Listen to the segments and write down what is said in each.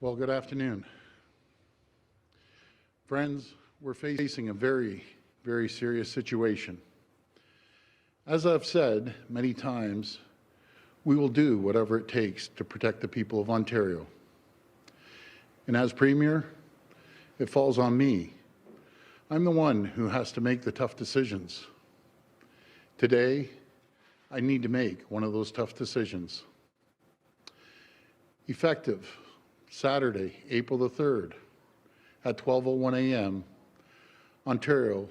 Well, good afternoon. Friends, we're facing a very, very serious situation. As I've said many times, we will do whatever it takes to protect the people of Ontario. And as Premier, it falls on me. I'm the one who has to make the tough decisions. Today, I need to make one of those tough decisions. Effective Saturday, April the 3rd, at 12:01 a.m., Ontario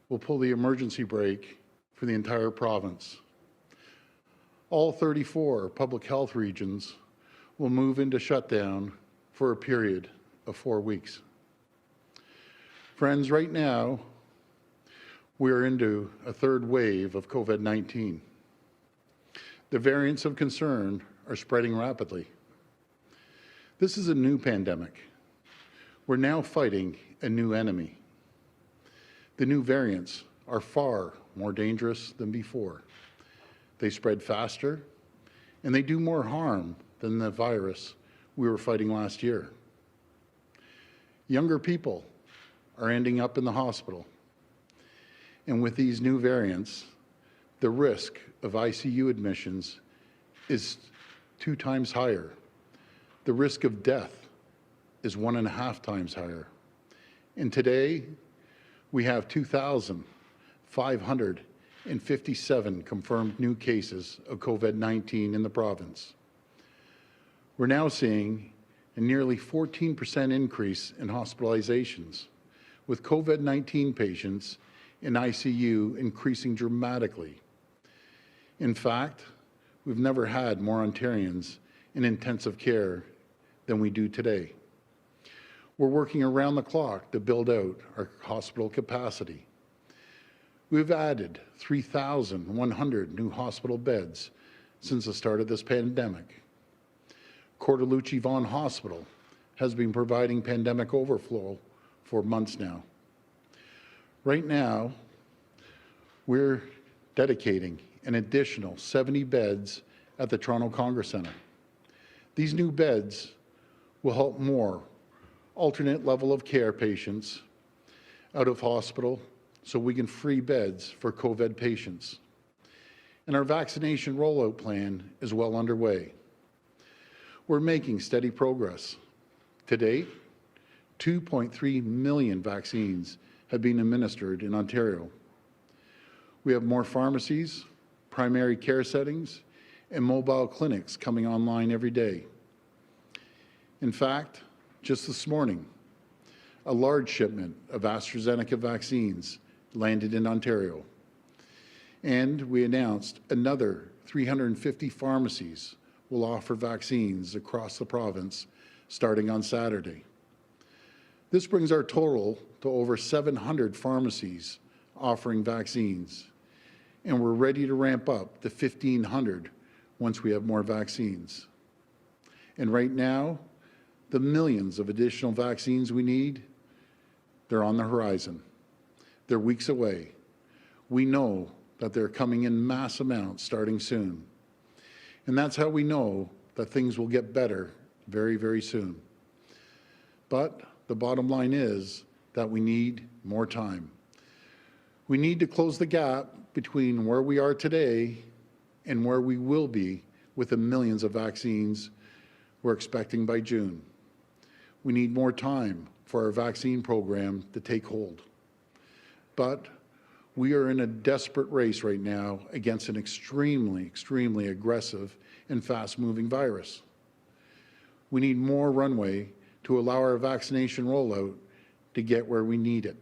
will pull the emergency brake for the entire province. All 34 public health regions will move into shutdown for a period of 4 weeks. Friends, right now, we're into a third wave of COVID-19. The variants of concern are spreading rapidly. This is a new pandemic. We're now fighting a new enemy. The new variants are far more dangerous than before. They spread faster, and they do more harm than the virus we were fighting last year. Younger people are ending up in the hospital. And with these new variants, the risk of ICU admissions is 2 times higher. The risk of death is 1.5 times higher. And today, we have 2,557 confirmed new cases of COVID-19 in the province. We're now seeing a nearly 14% increase in hospitalizations, with COVID-19 patients in ICU increasing dramatically. In fact, we've never had more Ontarians in intensive care than we do today. We're working around the clock to build out our hospital capacity. We've added 3,100 new hospital beds since the start of this pandemic. Cordalucci Vaughan Hospital has been providing pandemic overflow for months now. Right now, we're dedicating an additional 70 beds at the Toronto Congress Centre. These new beds will help more alternate level of care patients out of hospital so we can free beds for COVID patients. And our vaccination rollout plan is well underway. We're making steady progress. To date, 2.3 million vaccines have been administered in Ontario. We have more pharmacies, primary care settings, and mobile clinics coming online every day. In fact, just this morning, a large shipment of AstraZeneca vaccines landed in Ontario. And we announced another 350 pharmacies will offer vaccines across the province starting on Saturday. This brings our total to over 700 pharmacies offering vaccines, and we're ready to ramp up to 1,500 once we have more vaccines. And right now, the millions of additional vaccines we need, they're on the horizon. They're weeks away. We know that they're coming in mass amounts starting soon. And that's how we know that things will get better very, very soon. But the bottom line is that we need more time. We need to close the gap between where we are today and where we will be with the millions of vaccines we're expecting by June. We need more time for our vaccine program to take hold. But we are in a desperate race right now against an extremely, extremely aggressive and fast-moving virus. We need more runway to allow our vaccination rollout to get where we need it.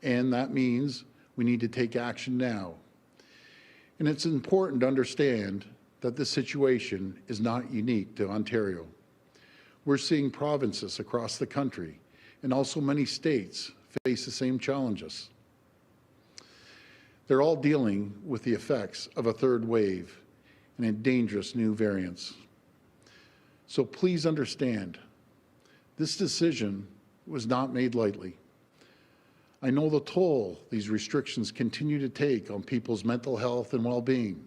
And that means we need to take action now. And it's important to understand that this situation is not unique to Ontario. We're seeing provinces across the country and also many states face the same challenges. They're all dealing with the effects of a third wave and a dangerous new variants. So please understand, this decision was not made lightly. I know the toll these restrictions continue to take on people's mental health and well-being.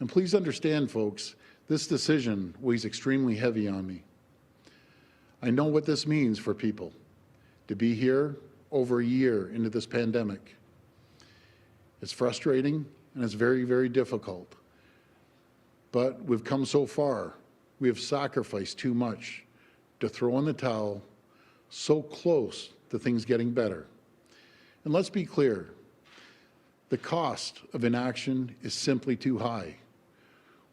And please understand, folks, this decision weighs extremely heavy on me. I know what this means for people to be here over a year into this pandemic. It's frustrating and it's very, very difficult. But we've come so far. We have sacrificed too much to throw in the towel so close to things getting better. And let's be clear, the cost of inaction is simply too high.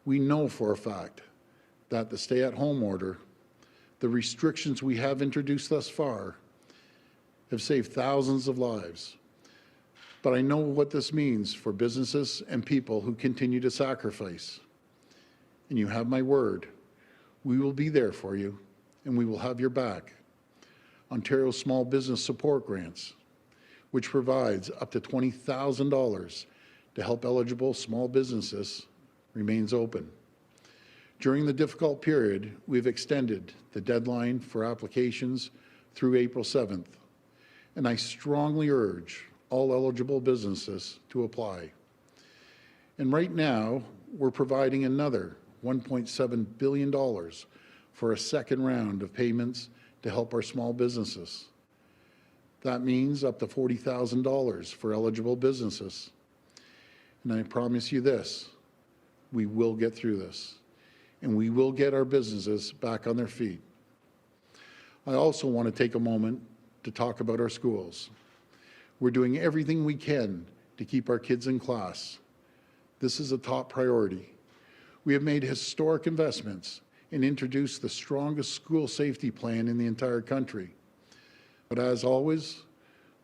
We know for a fact that the stay-at-home order, the restrictions we have introduced thus far, have saved thousands of lives. But I know what this means for businesses and people who continue to sacrifice. And you have my word. We will be there for you, and we will have your back. Ontario Small Business Support Grants, which provides up to $20,000 to help eligible small businesses, remains open. During the difficult period, we've extended the deadline for applications through April 7th, and I strongly urge all eligible businesses to apply. And right now, we're providing another $1.7 billion for a second round of payments to help our small businesses. That means up to $40,000 for eligible businesses. And I promise you this, we will get through this, and we will get our businesses back on their feet. I also want to take a moment to talk about our schools. We're doing everything we can to keep our kids in class. This is a top priority. We have made historic investments and introduced the strongest school safety plan in the entire country. But as always,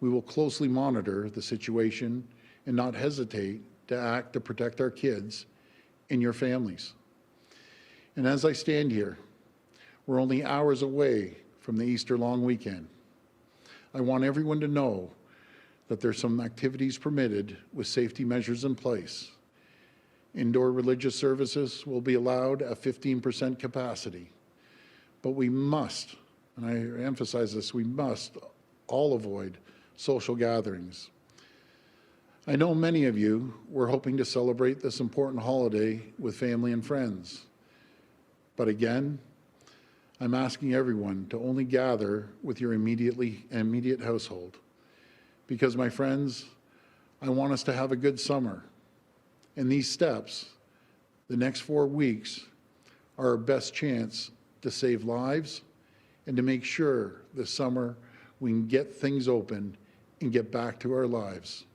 we will closely monitor the situation and not hesitate to act to protect our kids and your families. And as I stand here, we're only hours away from the Easter long weekend. I want everyone to know that there's some activities permitted with safety measures in place. Indoor religious services will be allowed at 15% capacity. But we must, and I emphasize this, we must all avoid social gatherings. I know many of you were hoping to celebrate this important holiday with family and friends. But again, I'm asking everyone to only gather with your immediate household. Because, my friends, I want us to have a good summer. And these steps, the next 4 weeks, are our best chance to save lives and to make sure this summer we can get things open and get back to our lives.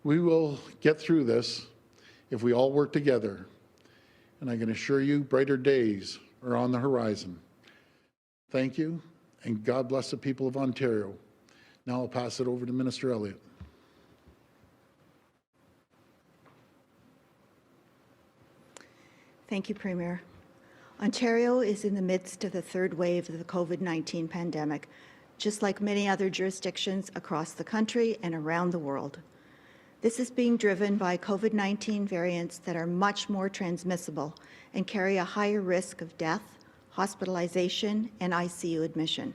We will get through this if we all work together. And I can assure you, brighter days are on the horizon. Thank you, and God bless the people of Ontario. Now I'll pass it over to Minister Elliott. Thank you, Premier. Ontario is in the midst of the third wave of the COVID-19 pandemic, just like many other jurisdictions across the country and around the world. This is being driven by COVID-19 variants that are much more transmissible and carry a higher risk of death, hospitalization, and ICU admission.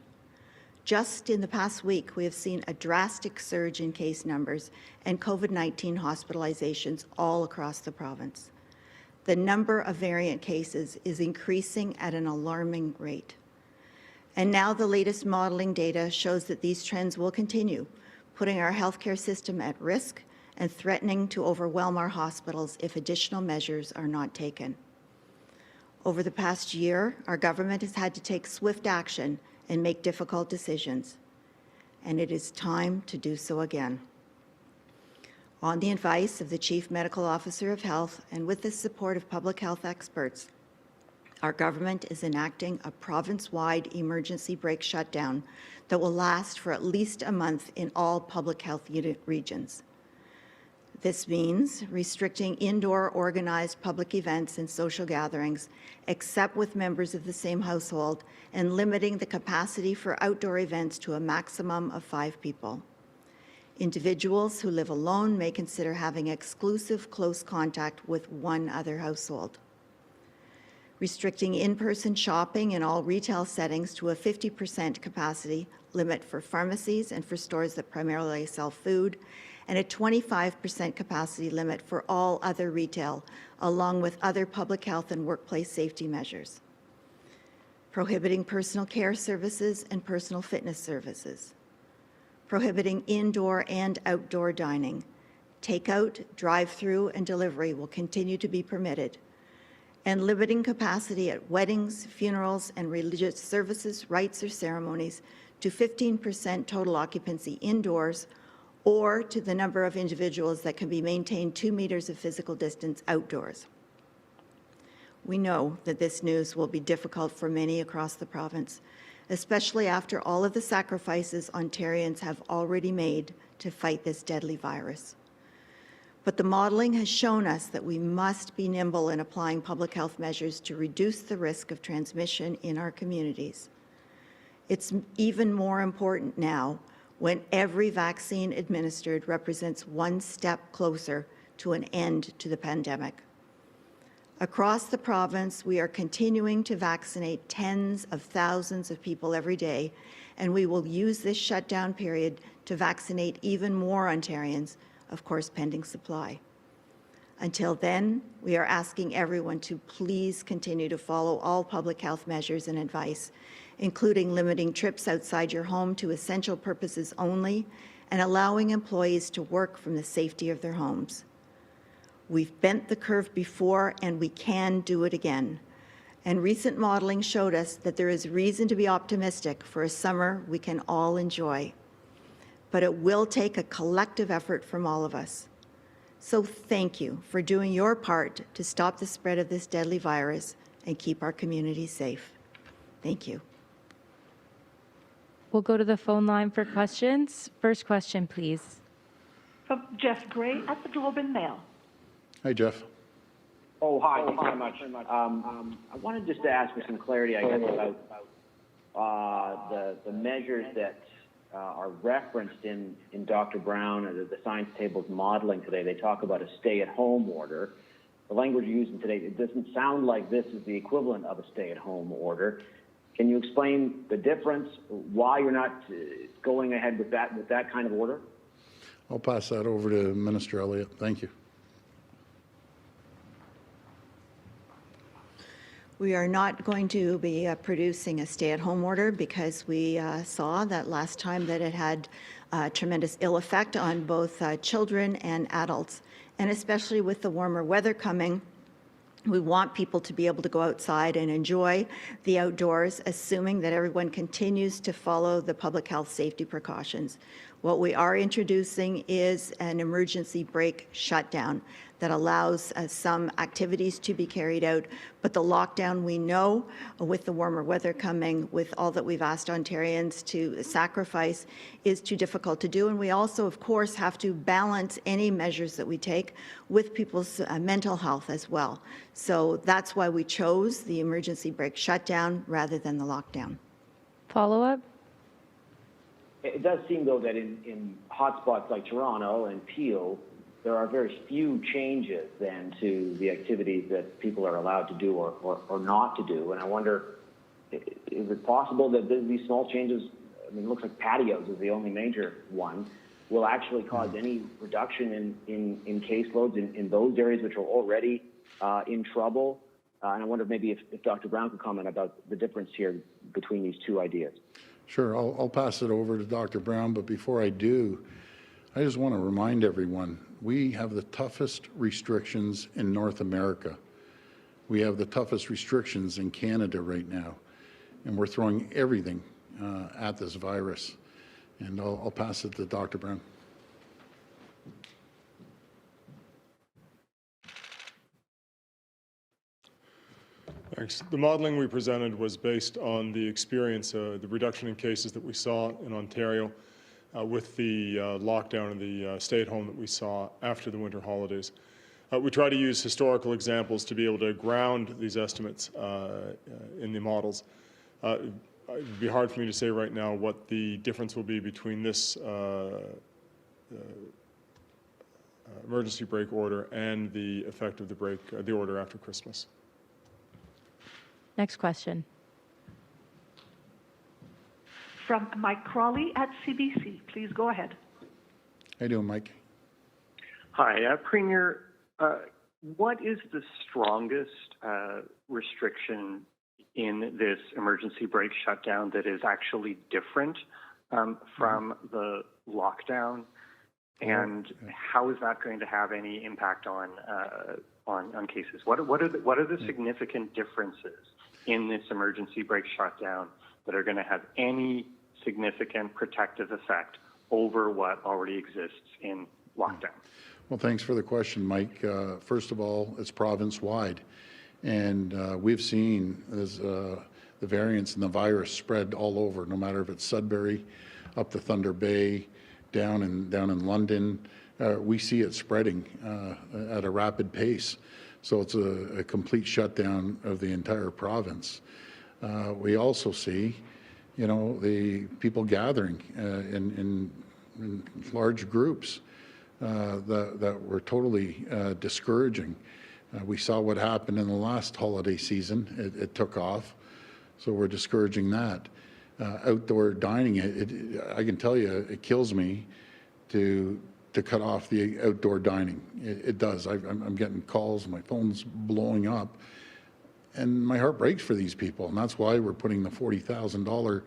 Just in the past week, we have seen a drastic surge in case numbers and COVID-19 hospitalizations all across the province. The number of variant cases is increasing at an alarming rate. And now the latest modeling data shows that these trends will continue, putting our healthcare system at risk and threatening to overwhelm our hospitals if additional measures are not taken. Over the past year, our government has had to take swift action and make difficult decisions, and it is time to do so again. On the advice of the Chief Medical Officer of Health and with the support of public health experts, our government is enacting a province-wide emergency brake shutdown that will last for at least a month in all public health unit regions. This means restricting indoor organized public events and social gatherings, except with members of the same household, and limiting the capacity for outdoor events to a maximum of 5 people. Individuals who live alone may consider having exclusive close contact with one other household. Restricting in-person shopping in all retail settings to a 50% capacity limit for pharmacies and for stores that primarily sell food, and a 25% capacity limit for all other retail, along with other public health and workplace safety measures. prohibiting personal care services and personal fitness services, prohibiting indoor and outdoor dining. Takeout, drive-through, and delivery will continue to be permitted, and limiting capacity at weddings, funerals, and religious services, rites, or ceremonies to 15% total occupancy indoors, or to the number of individuals that can be maintained 2 meters of physical distance outdoors. We know that this news will be difficult for many across the province, especially after all of the sacrifices Ontarians have already made to fight this deadly virus. But the modeling has shown us that we must be nimble in applying public health measures to reduce the risk of transmission in our communities. It's even more important now when every vaccine administered represents one step closer to an end to the pandemic. Across the province, we are continuing to vaccinate tens of thousands of people every day, and we will use this shutdown period to vaccinate even more Ontarians, of course, pending supply. Until then, we are asking everyone to please continue to follow all public health measures and advice, including limiting trips outside your home to essential purposes only and allowing employees to work from the safety of their homes. We've bent the curve before, and we can do it again. And recent modeling showed us that there is reason to be optimistic for a summer we can all enjoy. But it will take a collective effort from all of us. So thank you for doing your part to stop the spread of this deadly virus and keep our communities safe. Thank you. We'll go to the phone line for questions. First question, please. From Jeff Gray at the Globe and Mail. Hi, Jeff. Oh, hi. Thank you very much. I wanted just to ask for some clarity, I guess, about the measures that are referenced in Dr. Brown and the science table's modeling today. They talk about a stay-at-home order. The language you're using today, it doesn't sound like this is the equivalent of a stay-at-home order. Can you explain the difference, why you're not going ahead with that kind of order? I'll pass that over to Minister Elliott. Thank you. We are not going to be producing a stay-at-home order because we saw that last time that it had tremendous ill effect on both children and adults. And especially with the warmer weather coming, we want people to be able to go outside and enjoy the outdoors, assuming that everyone continues to follow the public health safety precautions. What we are introducing is an emergency brake shutdown that allows some activities to be carried out. But the lockdown, we know, with the warmer weather coming, with all that we've asked Ontarians to sacrifice, is too difficult to do. And we also, of course, have to balance any measures that we take with people's mental health as well. So that's why we chose the emergency brake shutdown rather than the lockdown. Follow-up? It does seem, though, that in hotspots like Toronto and Peel, there are very few changes then to the activities that people are allowed to do or not to do. And I wonder, is it possible that these small changes, I mean, it looks like patios is the only major one, will actually cause any reduction in caseloads in those areas which are already in trouble? And I wonder maybe if Dr. Brown could comment about the difference here between these two ideas. Sure, I'll pass it over to Dr. Brown, but before I do, I just want to remind everyone, we have the toughest restrictions in North America. We have the toughest restrictions in Canada right now, and we're throwing everything at this virus. And I'll pass it to Dr. Brown. Thanks. The modeling we presented was based on the experience, the reduction in cases that we saw in Ontario with the lockdown and the stay-at-home that we saw after the winter holidays. We try to use historical examples to be able to ground these estimates in the models. It would be hard for me to say right now what the difference will be between this emergency brake order and the effect of the order after Christmas. Next question. From Mike Crawley at CBC. Please go ahead. How you doing, Mike? Hi, Premier. What is the strongest restriction in this emergency brake shutdown that is actually different from the lockdown? And how is that going to have any impact on cases? What are the significant differences in this emergency brake shutdown that are going to have any significant protective effect over what already exists in lockdown? Well, thanks for the question, Mike. First of all, it's province-wide, and we've seen as the variants in the virus spread all over, no matter if it's Sudbury, up to Thunder Bay, down in London. We see it spreading at a rapid pace. So it's a complete shutdown of the entire province. We also see, the people gathering in large groups that were totally discouraging. We saw what happened in the last holiday season. It took off, so we're discouraging that. Outdoor dining, I can tell you, it kills me to cut off the outdoor dining. It does. I'm getting calls, my phone's blowing up, and my heart breaks for these people, and that's why we're putting the $40,000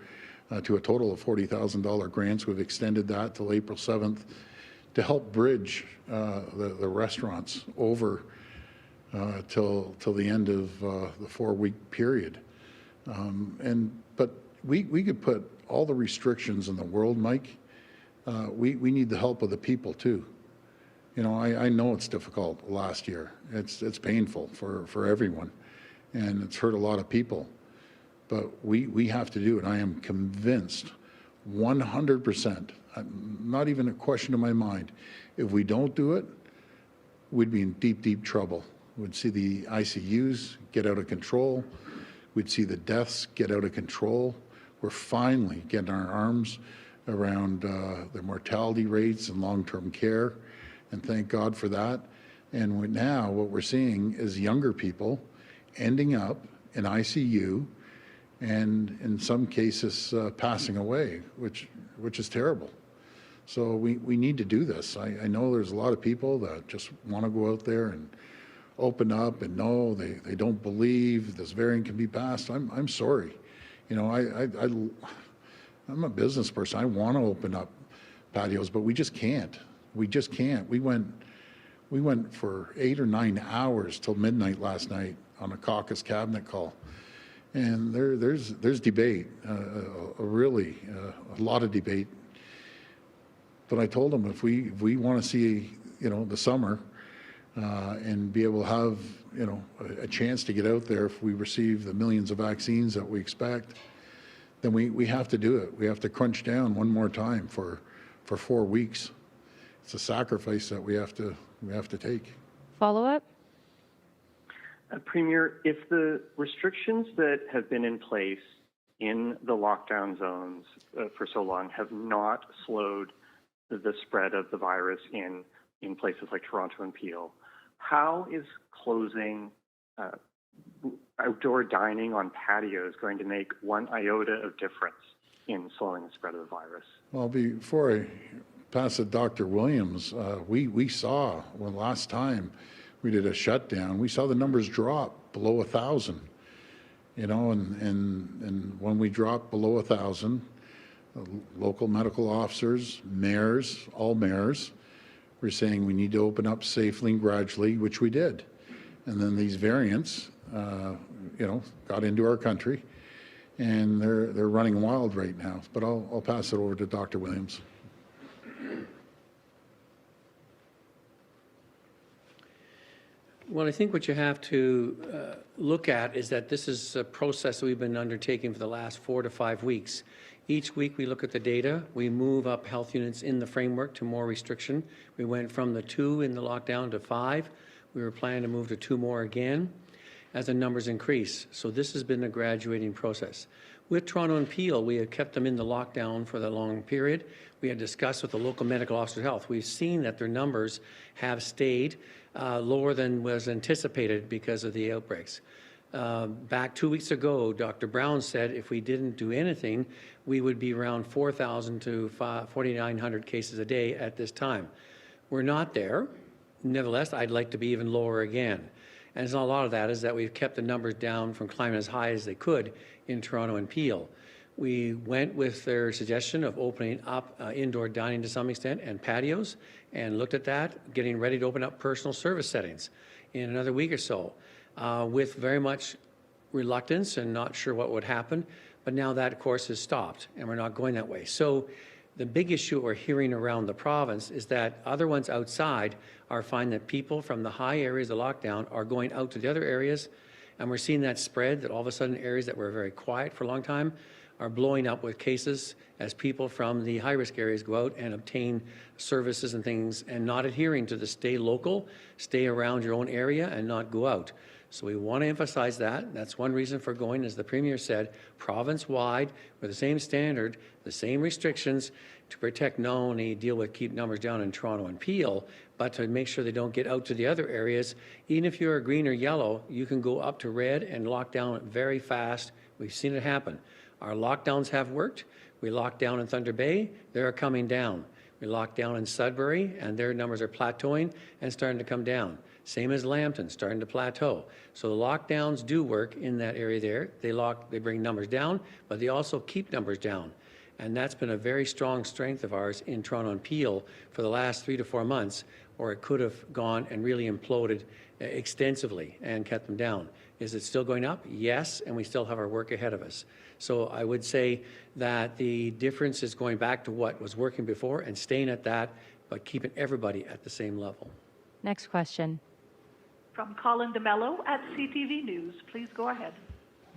to a total of $40,000 grants. We've extended that till April 7th to help bridge the restaurants over till the end of the 4-week period. But we could put all the restrictions in the world, Mike. We need the help of the people too. I know it's difficult last year. It's painful for everyone, and it's hurt a lot of people. But we have to do it. I am convinced 100%, not even a question in my mind, if we don't do it, we'd be in deep, deep trouble. We'd see the ICUs get out of control. We'd see the deaths get out of control. We're finally getting our arms around the mortality rates and long-term care, and thank God for that. And now what we're seeing is younger people ending up in ICU and in some cases passing away, which is terrible. So we need to do this. I know there's a lot of people that just want to go out there and open up, and no, they don't believe this variant can be passed. I'm sorry. I'm a business person. I want to open up patios, but we just can't. We just can't. We went for 8 or 9 hours till midnight last night on a caucus cabinet call, and there's debate, a lot of debate. But I told them if we want to see the summer and be able to have a chance to get out there, if we receive the millions of vaccines that we expect, then we have to do it. We have to crunch down one more time for 4 weeks. It's a sacrifice that we have to take. Follow-up? Premier, if the restrictions that have been in place in the lockdown zones for so long have not slowed the spread of the virus in places like Toronto and Peel, how is closing outdoor dining on patios going to make one iota of difference in slowing the spread of the virus? Well, before I pass it to Dr. Williams, we saw when last time we did a shutdown, we saw the numbers drop below 1,000. And when we dropped below 1,000, local medical officers, mayors, all mayors, were saying we need to open up safely and gradually, which we did. And then these variants, got into our country, and they're running wild right now. But I'll pass it over to Dr. Williams. Well, I think what you have to look at is that this is a process that we've been undertaking for the last 4 to 5 weeks. Each week we look at the data, we move up health units in the framework to more restriction. We went from the 2 in the lockdown to 5. We were planning to move to 2 more again as the numbers increase. So this has been a graduating process. With Toronto and Peel, we have kept them in the lockdown for the long period. We had discussed with the local medical officers of health. We've seen that their numbers have stayed lower than was anticipated because of the outbreaks. Back 2 weeks ago, Dr. Brown said if we didn't do anything, we would be around 4,000 to 4,900 cases a day at this time. We're not there. Nevertheless, I'd like to be even lower again. And a lot of that is that we've kept the numbers down from climbing as high as they could in Toronto and Peel. We went with their suggestion of opening up indoor dining to some extent and patios, and looked at that, getting ready to open up personal service settings in another week or so, with very much reluctance and not sure what would happen. But now that, of course, has stopped, and we're not going that way. So the big issue we're hearing around the province is that other ones outside are finding that people from the high areas of lockdown are going out to the other areas, and we're seeing that spread, that all of a sudden areas that were very quiet for a long time are blowing up with cases as people from the high-risk areas go out and obtain services and things and not adhering to the stay local, stay around your own area and not go out. So we want to emphasize that. That's one reason for going, as the Premier said, province-wide with the same standard, the same restrictions to protect not only keep numbers down in Toronto and Peel, but to make sure they don't get out to the other areas. Even if you're green or yellow, you can go up to red and lock down very fast. We've seen it happen. Our lockdowns have worked. We locked down in Thunder Bay, they're coming down. We locked down in Sudbury, and their numbers are plateauing and starting to come down. Same as Lambton, starting to plateau. So the lockdowns do work in that area there. They bring numbers down, but they also keep numbers down. And that's been a very strong strength of ours in Toronto and Peel for the last 3 to 4 months, or it could have gone and really imploded extensively and kept them down. Is it still going up? Yes, and we still have our work ahead of us. So I would say that the difference is going back to what was working before and staying at that, but keeping everybody at the same level. Next question. From Colin DeMello at CTV News. Please go ahead.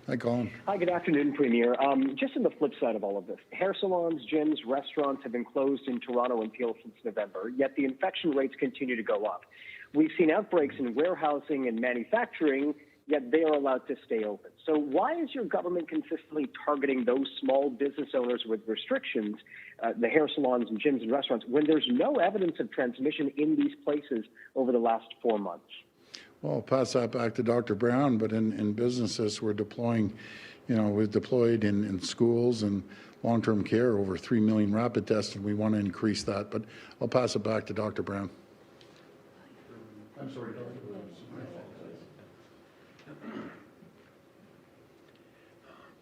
Hi, Colin. Hi, good afternoon, Premier. Just on the flip side of all of this, hair salons, gyms, restaurants have been closed in Toronto and Peel since November, yet the infection rates continue to go up. We've seen outbreaks in warehousing and manufacturing, yet they are allowed to stay open. So why is your government consistently targeting those small business owners with restrictions, the hair salons and gyms and restaurants, when there's no evidence of transmission in these places over the last 4 months? Well, I'll pass that back to Dr. Brown, but in businesses, we're deploying, we've deployed in schools and long-term care over 3 million rapid tests, and we want to increase that. But I'll pass it back to Dr. Brown. I'm sorry, Dr.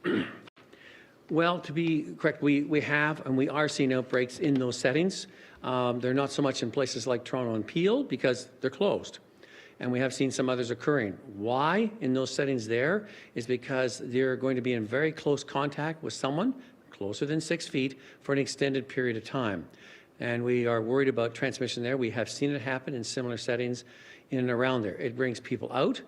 Brown. Well, to be correct, we have and we are seeing outbreaks in those settings. They're not so much in places like Toronto and Peel because they're closed. And we have seen some others occurring. Why in those settings there is because they're going to be in very close contact with someone closer than 6 feet for an extended period of time. And we are worried about transmission there. We have seen it happen in similar settings in and around there. It brings people out.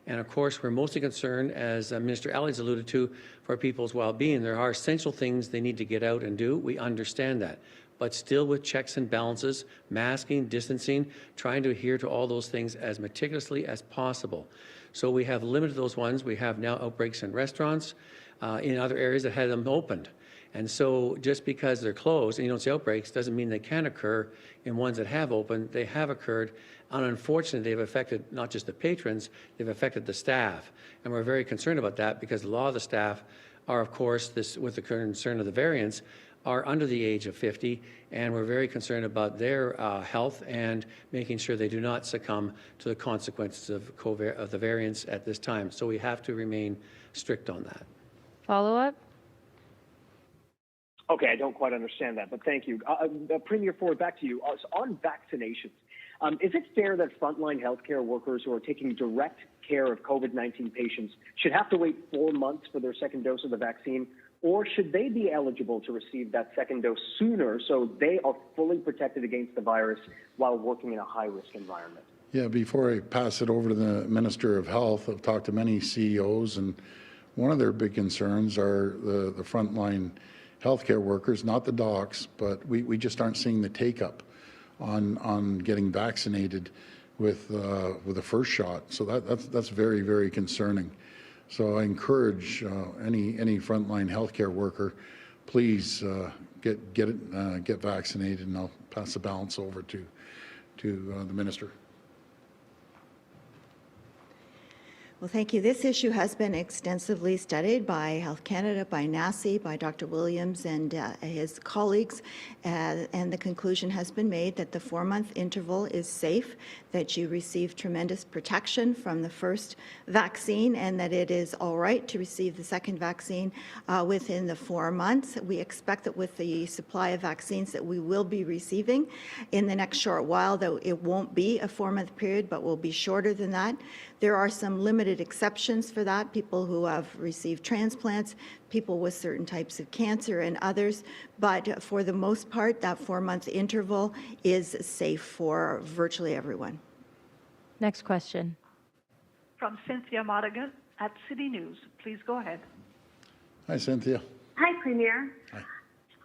And of course, we're mostly concerned, as Minister Elliott's alluded to, for people's well-being. There are essential things they need to get out and do. We understand that. But still with checks and balances, masking, distancing, trying to adhere to all those things as meticulously as possible. So we have limited those ones. We have now outbreaks in restaurants, in other areas that had them opened. And so just because they're closed and you don't see outbreaks doesn't mean they can occur in ones that have opened. They have occurred, and unfortunately they've affected not just the patrons, they've affected the staff. And we're very concerned about that because a lot of the staff are, of course, with the concern of the variants, are under the age of 50, and we're very concerned about their health and making sure they do not succumb to the consequences of COVID, of the variants at this time. So we have to remain strict on that. Follow-up? Okay, I don't quite understand that, but thank you. Premier Ford, back to you. On vaccinations, is it fair that frontline healthcare workers who are taking direct care of COVID-19 patients should have to wait 4 months for their second dose of the vaccine? Or should they be eligible to receive that second dose sooner so they are fully protected against the virus while working in a high-risk environment? Yeah, before I pass it over to the Minister of Health, I've talked to many CEOs, and one of their big concerns are the frontline healthcare workers, not the docs, but we just aren't seeing the take-up on getting vaccinated with the first shot. So that's very, very concerning. So I encourage any frontline healthcare worker, please get vaccinated, and I'll pass the balance over to the minister. Well, thank you. This issue has been extensively studied by Health Canada, by NACI, by Dr. Williams and his colleagues, and the conclusion has been made that the 4-month interval is safe, that you receive tremendous protection from the first vaccine, and that it is all right to receive the second vaccine within the 4 months. We expect that with the supply of vaccines that we will be receiving in the next short while, though it won't be a 4-month period, but will be shorter than that. There are some limited exceptions for that, people who have received transplants, people with certain types of cancer and others, but for the most part, that 4-month interval is safe for virtually everyone. Next question. From Cynthia Modigan at City News. Please go ahead. Hi, Cynthia. Hi, Premier. Hi.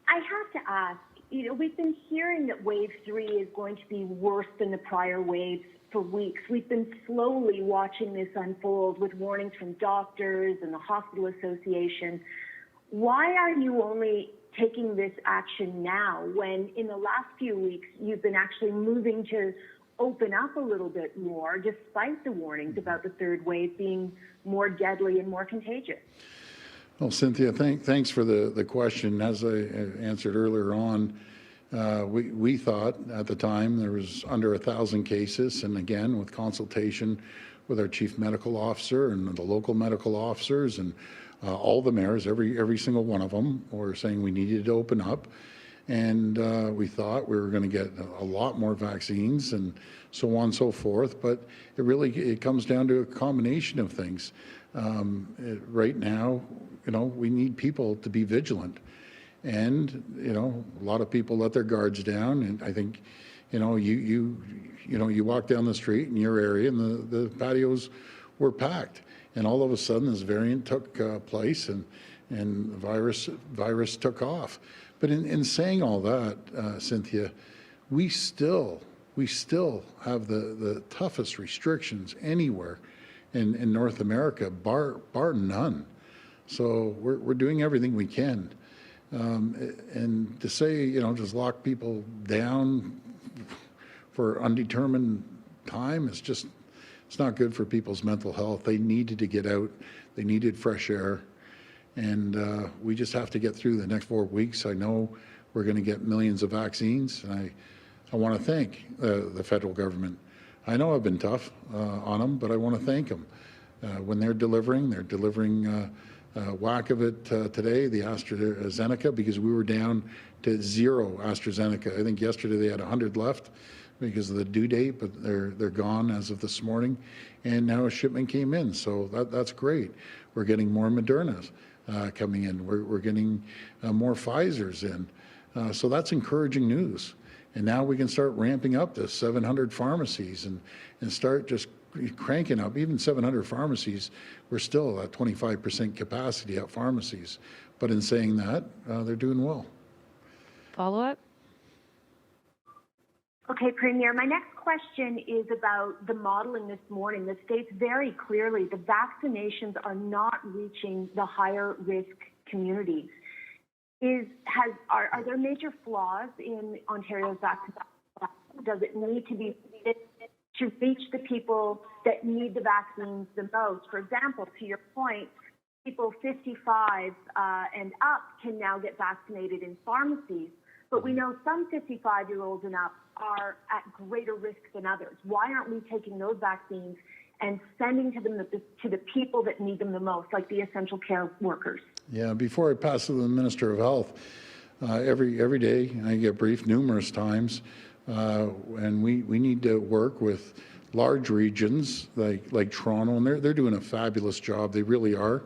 I have to ask, we've been hearing that wave 3 is going to be worse than the prior waves for weeks. We've been slowly watching this unfold with warnings from doctors and the Hospital Association. Why are you only taking this action now when in the last few weeks you've been actually moving to open up a little bit more despite the warnings about the third wave being more deadly and more contagious? Well, Cynthia, thanks for the question. As I answered earlier on, we thought at the time there was under 1,000 cases, and again, with consultation with our chief medical officer and the local medical officers and all the mayors, every single one of them were saying we needed to open up. And we thought we were going to get a lot more vaccines and so on and so forth. But it comes down to a combination of things. Right now, we need people to be vigilant. And, a lot of people let their guards down. And I think, you walk down the street in your area and the patios were packed. And all of a sudden this variant took place and the virus took off. But in saying all that, Cynthia, we still have the toughest restrictions anywhere in North America, bar none. So we're doing everything we can. And to say, just lock people down for undetermined time is just, it's not good for people's mental health. They needed to get out. They needed fresh air. And we just have to get through the next 4 weeks. I know we're going to get millions of vaccines. And I want to thank the federal government. I know I've been tough on them, but I want to thank them. When they're delivering whack of it today, the AstraZeneca, because we were down to 0 AstraZeneca. I think yesterday they had 100 left because of the due date, but they're gone as of this morning. And now a shipment came in, so that's great. We're getting more Modernas coming in. We're getting more Pfizer's in. So that's encouraging news. And now we can start ramping up to 700 pharmacies and start just cranking up. Even 700 pharmacies, we're still at 25% capacity at pharmacies. But in saying that, they're doing well. Follow-up? Okay, Premier, my next question is about the modeling this morning that states very clearly the vaccinations are not reaching the higher risk communities. Are there major flaws in Ontario's vaccination? Does it need to be to reach the people that need the vaccines the most? For example, to your point, people 55 and up can now get vaccinated in pharmacies, but we know some 55-year-olds and up are at greater risk than others. Why aren't we taking those vaccines and sending to the people that need them the most, like the essential care workers? Yeah, before I pass to the Minister of Health, every day I get briefed numerous times, and we need to work with large regions like Toronto, and they're doing a fabulous job. They really are,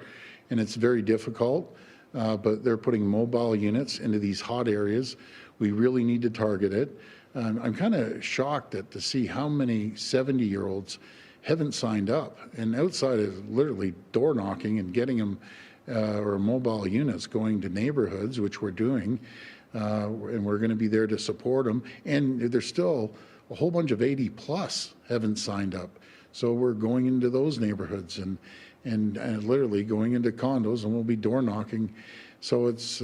and it's very difficult, but they're putting mobile units into these hot areas. We really need to target it. I'm kind of shocked to see how many 70-year-olds haven't signed up, and outside of literally door knocking and getting them or mobile units going to neighborhoods, which we're doing, and we're going to be there to support them. And there's still a whole bunch of 80 plus haven't signed up, so we're going into those neighborhoods and literally going into condos, and we'll be door knocking. So it's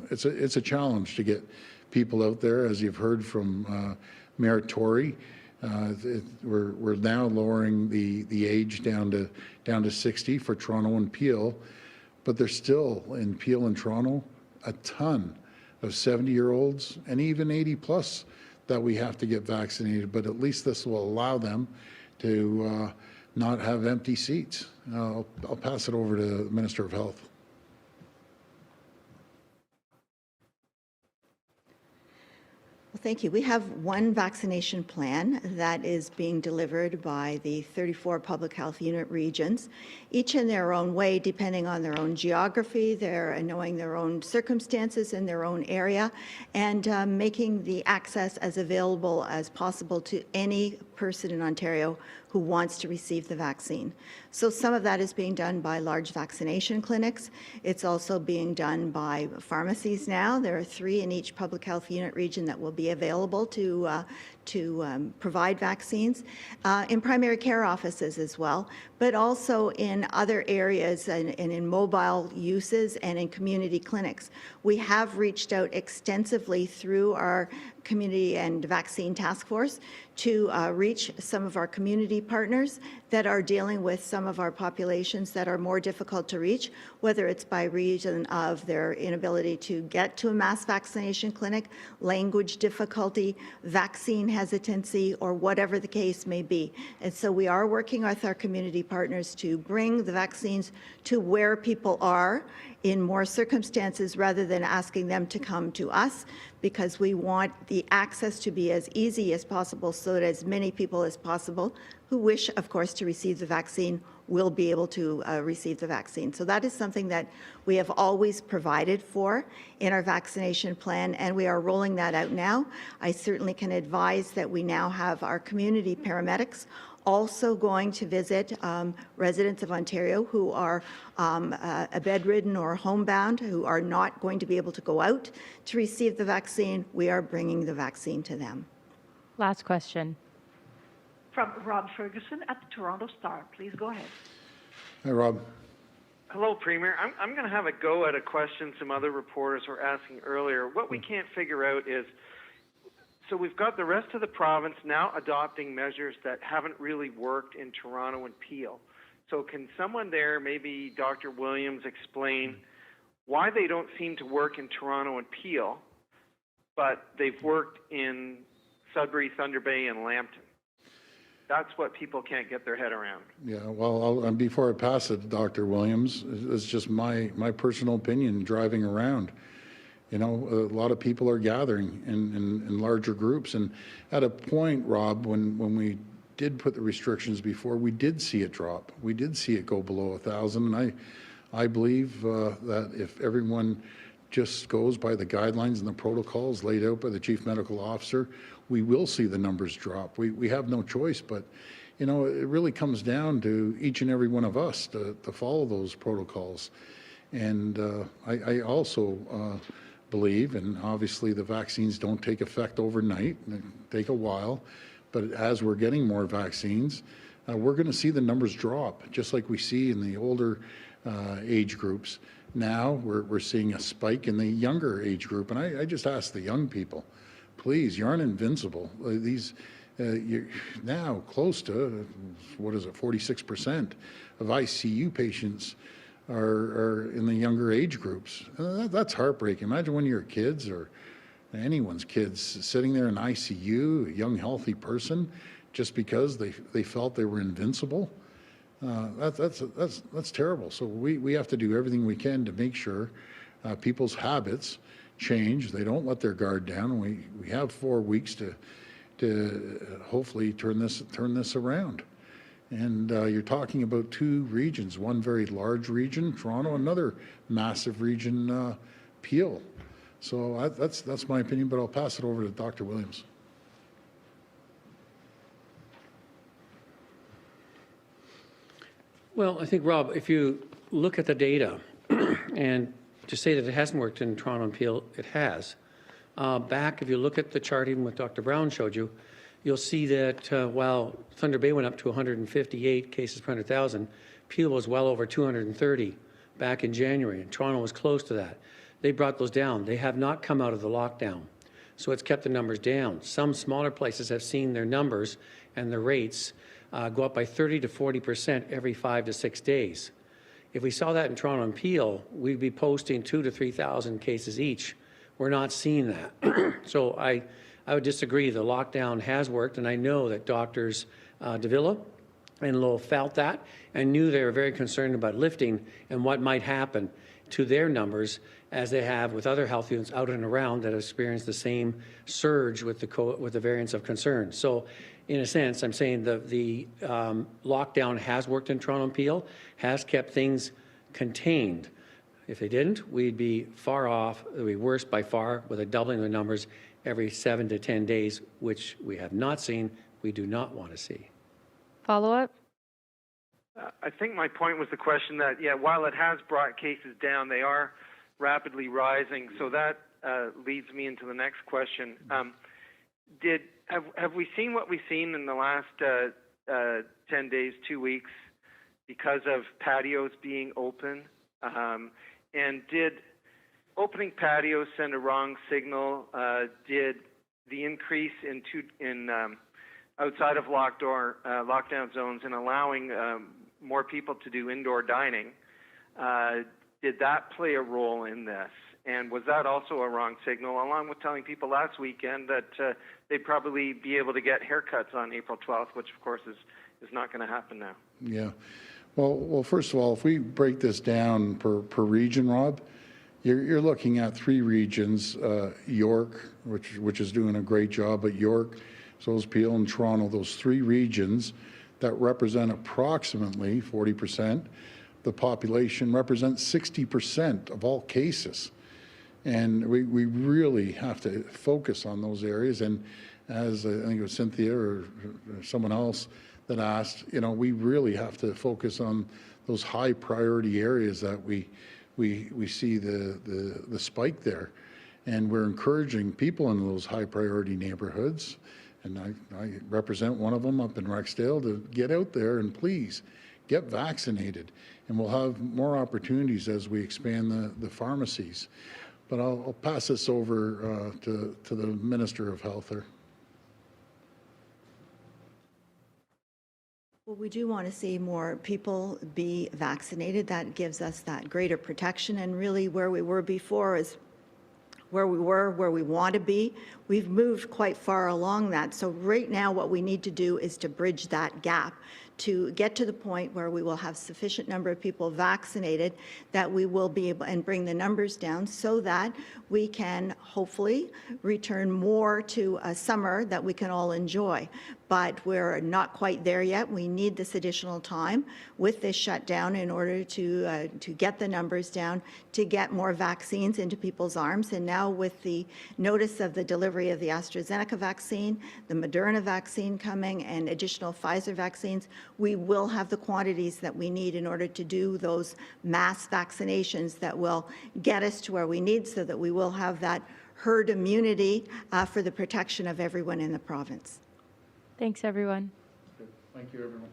it's a challenge to get people out there, as you've heard from Mayor Tory. We're now lowering the age down to 60 for Toronto and Peel, but there's still in Peel and Toronto a ton of 70-year-olds and even 80+ that we have to get vaccinated. But at least this will allow them to not have empty seats. I'll pass it over to the Minister of Health. Well, thank you. We have one vaccination plan that is being delivered by the 34 public health unit regions, each in their own way, depending on their own geography, their knowing their own circumstances in their own area, and making the access as available as possible to any person in Ontario who wants to receive the vaccine. So some of that is being done by large vaccination clinics. It's also being done by pharmacies now. There are 3 in each public health unit region that will be available to provide vaccines, in primary care offices as well, but also in other areas and in mobile uses and in community clinics. We have reached out extensively through our community and vaccine task force to reach some of our community partners that are dealing with some of our populations that are more difficult to reach, whether it's by reason of their inability to get to a mass vaccination clinic, language difficulty, vaccine hesitancy, or whatever the case may be. And so we are working with our community partners to bring the vaccines to where people are in more circumstances rather than asking them to come to us, because we want the access to be as easy as possible so that as many people as possible who wish, of course, to receive the vaccine will be able to receive the vaccine. So that is something that we have always provided for in our vaccination plan, and we are rolling that out now. I certainly can advise that we now have our community paramedics also going to visit residents of Ontario who are bedridden or homebound, who are not going to be able to go out to receive the vaccine. We are bringing the vaccine to them. Last question. From Rob Ferguson at the Toronto Star. Please go ahead. Hi, Rob. Hello, Premier. I'm going to have a go at a question some other reporters were asking earlier. What we can't figure out is, so we've got the rest of the province now adopting measures that haven't really worked in Toronto and Peel. So can someone there, maybe Dr. Williams, explain why they don't seem to work in Toronto and Peel, but they've worked in Sudbury, Thunder Bay, and Lambton? That's what people can't get their head around. Yeah, well, before I pass it to Dr. Williams, it's just my personal opinion driving around. You know, a lot of people are gathering in larger groups. And at a point, Rob, when we did put the restrictions before, we did see it drop. We did see it go below 1,000. And I believe that if everyone just goes by the guidelines and the protocols laid out by the Chief Medical Officer, we will see the numbers drop. We have no choice, but you know, it really comes down to each and every one of us to follow those protocols. And I also believe, and obviously the vaccines don't take effect overnight, they take a while, but as we're getting more vaccines, we're going to see the numbers drop, just like we see in the older age groups. Now we're seeing a spike in the younger age group, and I just ask the young people, please, you aren't invincible. These you're now close to, what is it, 46% of ICU patients are in the younger age groups. That's heartbreaking. Imagine when your kids or anyone's kids sitting there in ICU, a young healthy person, just because they felt they were invincible. That's terrible. So we have to do everything we can to make sure people's habits change. They don't let their guard down. We have 4 weeks to hopefully turn this around. And you're talking about 2 regions, one very large region, Toronto, another massive region, Peel. So that's my opinion, but I'll pass it over to Dr. Williams. Well, I think, Rob, if you look at the data, and to say that it hasn't worked in Toronto and Peel, it has. Back, if you look at the chart, even what Dr. Brown showed you, you'll see that while Thunder Bay went up to 158 cases per 100,000, Peel was well over 230 back in January, and Toronto was close to that. They brought those down. They have not come out of the lockdown. So it's kept the numbers down. Some smaller places have seen their numbers and the rates go up by 30 to 40% every 5 to 6 days. If we saw that in Toronto and Peel, we'd be posting 2,000 to 3,000 cases each. We're not seeing that. So I would disagree. The lockdown has worked, and I know that doctors Davila and Lowell felt that and knew they were very concerned about lifting and what might happen to their numbers as they have with other health units out and around that have experienced the same surge with the variants of concern. So in a sense, I'm saying the lockdown has worked in Toronto and Peel, has kept things contained. If they didn't, we'd be far off. It would be worse by far with a doubling of the numbers every 7 to 10 days, which we have not seen, we do not want to see. Follow-up? I think my point was the question that, yeah, while it has brought cases down, they are rapidly rising. So that leads me into the next question. Have we seen what we've seen in the last 10 days, 2 weeks, because of patios being open? And did opening patios send a wrong signal? Did the increase in outside of lockdown zones and allowing more people to do indoor dining, did that play a role in this? And was that also a wrong signal, along with telling people last weekend that they'd probably be able to get haircuts on April 12th, which of course is not going to happen now? Yeah. Well, first of all, if we break this down per region, Rob, you're looking at 3 regions, York, which is doing a great job, but York, so is Peel and Toronto, those 3 regions that represent approximately 40%. The population represents 60% of all cases. And we really have to focus on those areas. And as I think it was Cynthia or someone else that asked, we really have to focus on those high priority areas that we see the spike there. And we're encouraging people in those high priority neighborhoods, and I represent one of them up in Rexdale, to get out there and please get vaccinated. And we'll have more opportunities as we expand the pharmacies. But I'll pass this over to the Minister of Health there. Well, we do want to see more people be vaccinated. That gives us that greater protection. And really where we were before is where we want to be. We've moved quite far along that. So right now what we need to do is to bridge that gap, to get to the point where we will have sufficient number of people vaccinated that we will be able and bring the numbers down so that we can hopefully return more to a summer that we can all enjoy. But we're not quite there yet. We need this additional time with this shutdown in order to get the numbers down, to get more vaccines into people's arms. And now with the notice of the delivery of the AstraZeneca vaccine, the Moderna vaccine coming, and additional Pfizer vaccines, we will have the quantities that we need in order to do those mass vaccinations that will get us to where we need so that we will have that herd immunity for the protection of everyone in the province. Thanks, everyone. Thank you, everyone.